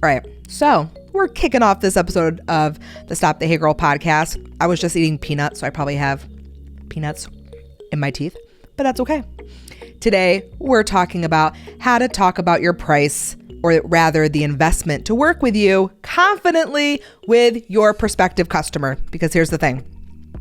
All right, so we're kicking off this episode of the Stop the Hey Girl podcast. I was just eating peanuts, so I probably have peanuts in my teeth, but that's okay. Today, we're talking about how to talk about your price, or rather the investment, to work with you confidently with your prospective customer. Because here's the thing.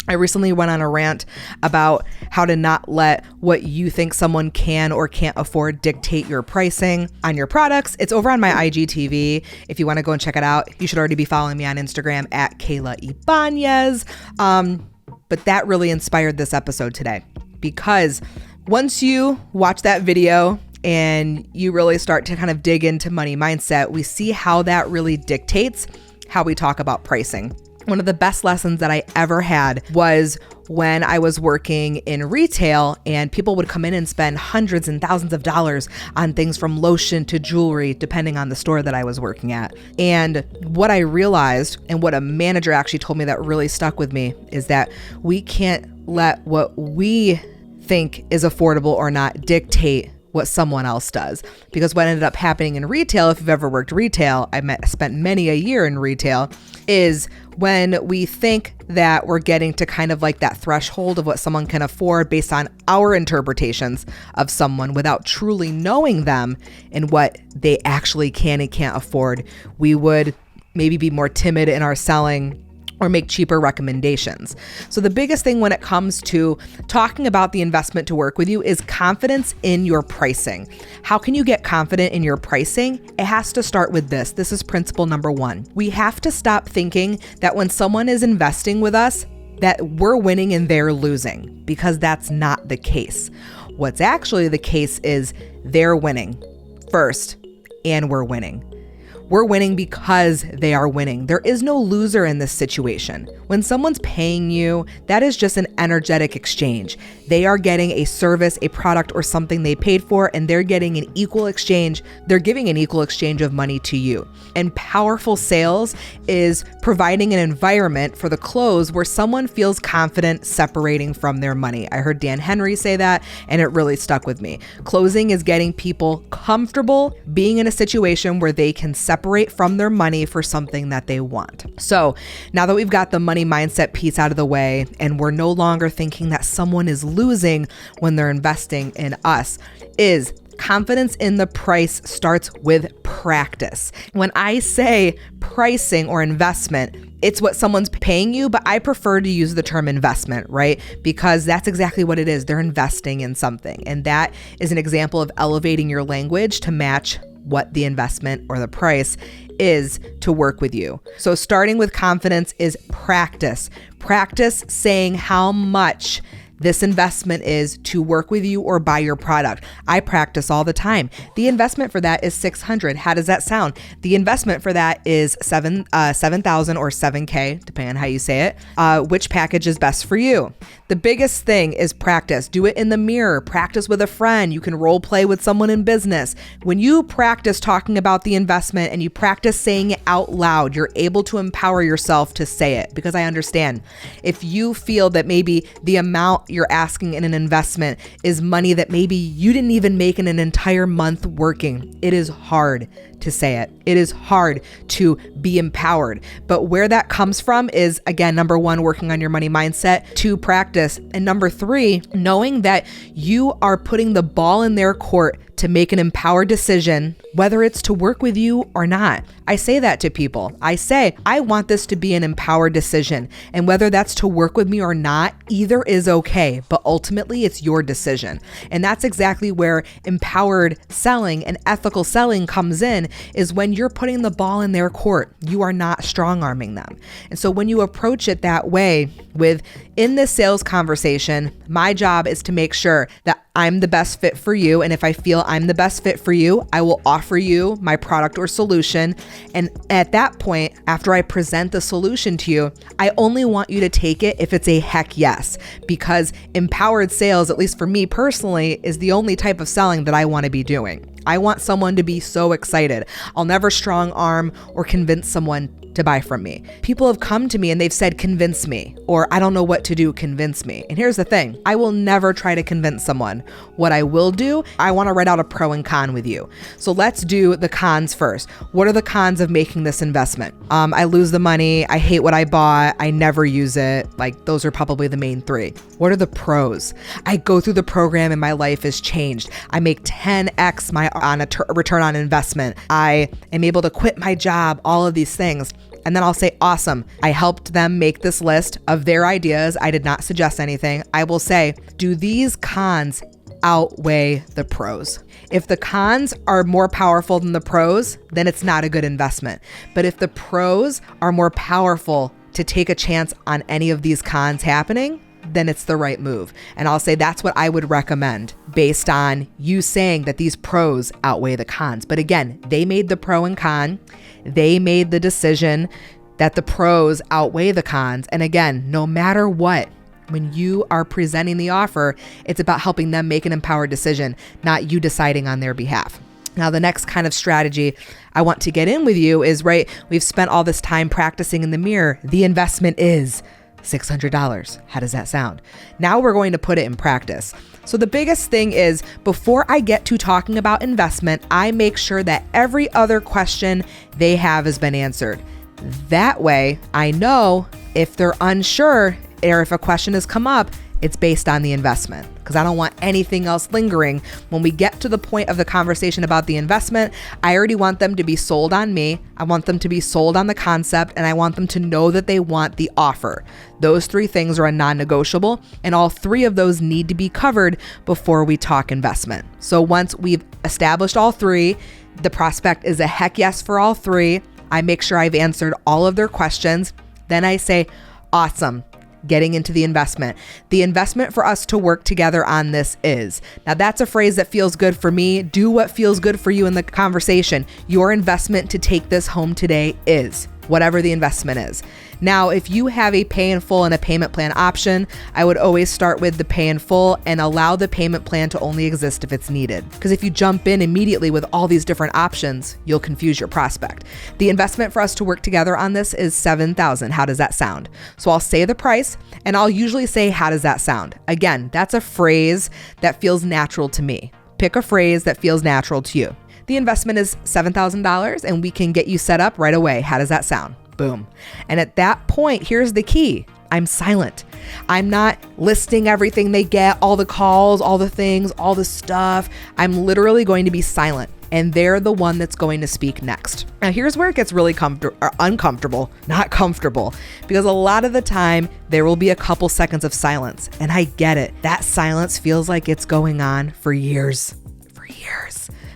I recently went on a rant about how to not let what you think someone can or can't afford dictate your pricing on your products. It's over on my IGTV. If you want to go and check it out, you should already be following me on Instagram at Kayla Ibanez. But that really inspired this episode today, because once you watch that video and you really start to kind of dig into money mindset, we see how that really dictates how we talk about pricing. One of the best lessons that I ever had was when I was working in retail and people would come in and spend hundreds and thousands of dollars on things from lotion to jewelry, depending on the store that I was working at. And what I realized, and what a manager actually told me that really stuck with me, is that we can't let what we think is affordable or not dictate what someone else does. Because what ended up happening in retail, if you've ever worked retail, spent many a year in retail, is when we think that we're getting to kind of like that threshold of what someone can afford based on our interpretations of someone without truly knowing them and what they actually can and can't afford, we would maybe be more timid in our selling or make cheaper recommendations. So the biggest thing when it comes to talking about the investment to work with you is confidence in your pricing. How can you get confident in your pricing? It has to start with this. This is principle number 1. We have to stop thinking that when someone is investing with us, that we're winning and they're losing, because that's not the case. What's actually the case is they're winning first and we're winning. We're winning because they are winning. There is no loser in this situation. When someone's paying you, that is just an energetic exchange. They are getting a service, a product, or something they paid for, and they're getting an equal exchange. They're giving an equal exchange of money to you. And powerful sales is providing an environment for the close where someone feels confident separating from their money. I heard Dan Henry say that, and it really stuck with me. Closing is getting people comfortable being in a situation where they can separate from their money for something that they want. So now that we've got the money mindset piece out of the way, and we're no longer thinking that someone is losing when they're investing in us, is confidence in the price starts with practice. When I say pricing or investment, it's what someone's paying you, but I prefer to use the term investment, right? Because that's exactly what it is. They're investing in something. And that is an example of elevating your language to match what the investment or the price is to work with you. So starting with confidence is practice. Practice saying how much this investment is to work with you or buy your product. I practice all the time. The investment for that is $600. How does that sound? The investment for that is $7,000 or $7K, depending on how you say it. Which package is best for you? The biggest thing is practice. Do it in the mirror. Practice with a friend. You can role play with someone in business. When you practice talking about the investment and you practice saying it out loud, you're able to empower yourself to say it. Because I understand, if you feel that maybe the amount you're asking in an investment is money that maybe you didn't even make in an entire month working, it is hard to say it. It is hard to be empowered. But where that comes from is, again, number 1, working on your money mindset, 2, practice, and number 3, knowing that you are putting the ball in their court to make an empowered decision, whether it's to work with you or not. I say that to people. I say, I want this to be an empowered decision. And whether that's to work with me or not, either is okay. But ultimately, it's your decision. And that's exactly where empowered selling and ethical selling comes in, is when you're putting the ball in their court. You are not strong-arming them. And so when you approach it that way, with in this sales conversation, my job is to make sure that I'm the best fit for you. And if I feel I'm the best fit for you, I will offer you my product or solution. And at that point, after I present the solution to you, I only want you to take it if it's a heck yes, because empowered sales, at least for me personally, is the only type of selling that I want to be doing. I want someone to be so excited. I'll never strong arm or convince someone to buy from me. People have come to me and they've said, convince me, or I don't know what to do, convince me. And here's the thing, I will never try to convince someone. What I will do, I want to write out a pro and con with you. So let's do the cons first. What are the cons of making this investment? I lose the money. I hate what I bought. I never use it. Like, those are probably the main three. What are the pros? I go through the program and my life has changed. I make 10x return on investment. I am able to quit my job, all of these things. And then I'll say, awesome. I helped them make this list of their ideas. I did not suggest anything. I will say, do these cons outweigh the pros? If the cons are more powerful than the pros, then it's not a good investment. But if the pros are more powerful to take a chance on any of these cons happening, then it's the right move. And I'll say that's what I would recommend based on you saying that these pros outweigh the cons. But again, they made the pro and con. They made the decision that the pros outweigh the cons. And again, no matter what, when you are presenting the offer, it's about helping them make an empowered decision, not you deciding on their behalf. Now, the next kind of strategy I want to get in with you is, right, we've spent all this time practicing in the mirror. The investment is $600. How does that sound? Now we're going to put it in practice. So the biggest thing is, before I get to talking about investment, I make sure that every other question they have has been answered. That way, I know if they're unsure or if a question has come up, it's based on the investment, because I don't want anything else lingering. When we get to the point of the conversation about the investment, I already want them to be sold on me. I want them to be sold on the concept, and I want them to know that they want the offer. Those three things are a non-negotiable, and all three of those need to be covered before we talk investment. So once we've established all three, the prospect is a heck yes for all three. I make sure I've answered all of their questions. Then I say, awesome. Getting into the investment. The investment for us to work together on this is. Now that's a phrase that feels good for me. Do what feels good for you in the conversation. Your investment to take this home today is whatever the investment is. Now, if you have a pay in full and a payment plan option, I would always start with the pay in full and allow the payment plan to only exist if it's needed. Because if you jump in immediately with all these different options, you'll confuse your prospect. The investment for us to work together on this is $7,000. How does that sound? So I'll say the price and I'll usually say, how does that sound? Again, that's a phrase that feels natural to me. Pick a phrase that feels natural to you. The investment is $7,000 and we can get you set up right away. How does that sound? Boom. And at that point, here's the key. I'm silent. I'm not listing everything they get, all the calls, all the things, all the stuff. I'm literally going to be silent. And they're the one that's going to speak next. Now, here's where it gets really uncomfortable, not comfortable, because a lot of the time there will be a couple seconds of silence. And I get it. That silence feels like it's going on for years.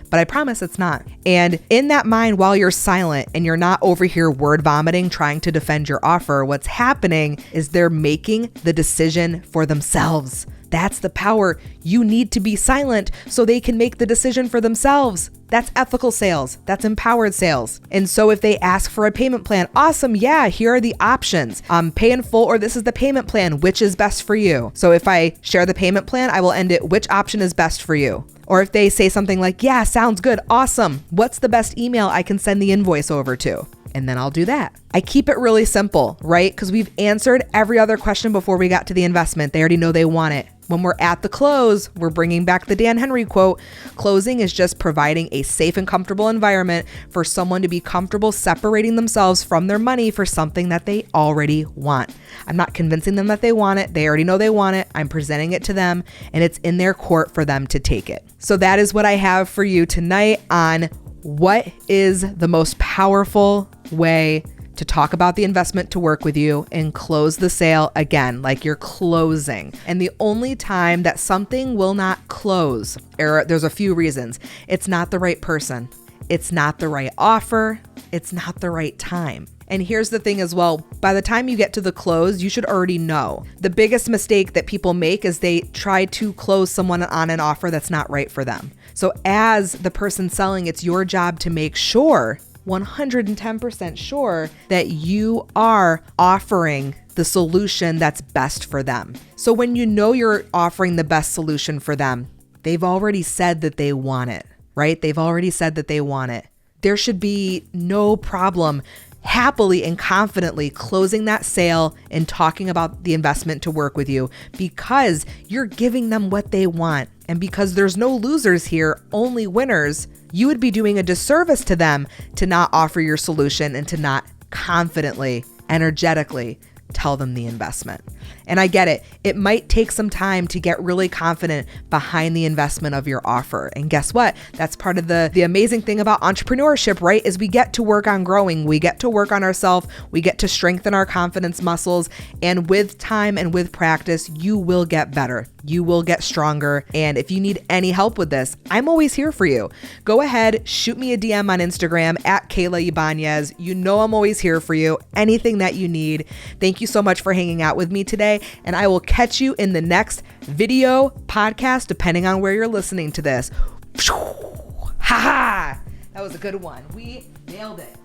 But I promise it's not. And in that mind, while you're silent and you're not over here word vomiting, trying to defend your offer, what's happening is they're making the decision for themselves. That's the power. You need to be silent so they can make the decision for themselves. That's ethical sales. That's empowered sales. And so if they ask for a payment plan, awesome. Yeah, here are the options. Pay in full, or this is the payment plan. Which is best for you? So if I share the payment plan, I will end it. Which option is best for you? Or if they say something like, yeah, sounds good. Awesome. What's the best email I can send the invoice over to? And then I'll do that. I keep it really simple, right? Because we've answered every other question before we got to the investment. They already know they want it. When we're at the close, we're bringing back the Dan Henry quote. Closing is just providing a safe and comfortable environment for someone to be comfortable separating themselves from their money for something that they already want. I'm not convincing them that they want it. They already know they want it. I'm presenting it to them, and it's in their court for them to take it. So that is what I have for you tonight on what is the most powerful way to talk about the investment to work with you and close the sale again, like you're closing. And the only time that something will not close, there's a few reasons. It's not the right person. It's not the right offer. It's not the right time. And here's the thing as well, by the time you get to the close, you should already know. The biggest mistake that people make is they try to close someone on an offer that's not right for them. So as the person selling, it's your job to make sure 110% sure that you are offering the solution that's best for them. So when you know you're offering the best solution for them, they've already said that they want it, right? They've already said that they want it. There should be no problem happily and confidently closing that sale and talking about the investment to work with you because you're giving them what they want. And because there's no losers here, only winners, you would be doing a disservice to them to not offer your solution and to not confidently, energetically tell them the investment. And I get it. It might take some time to get really confident behind the investment of your offer. And guess what? That's part of the amazing thing about entrepreneurship, right? Is we get to work on growing. We get to work on ourselves. We get to strengthen our confidence muscles. And with time and with practice, you will get better. You will get stronger. And if you need any help with this, I'm always here for you. Go ahead, shoot me a DM on Instagram at Kayla Ibanez. You know I'm always here for you. Anything that you need. Thank you so much for hanging out with me today. And I will catch you in the next video, podcast, depending on where you're listening to this. Ha ha! That was a good one. We nailed it.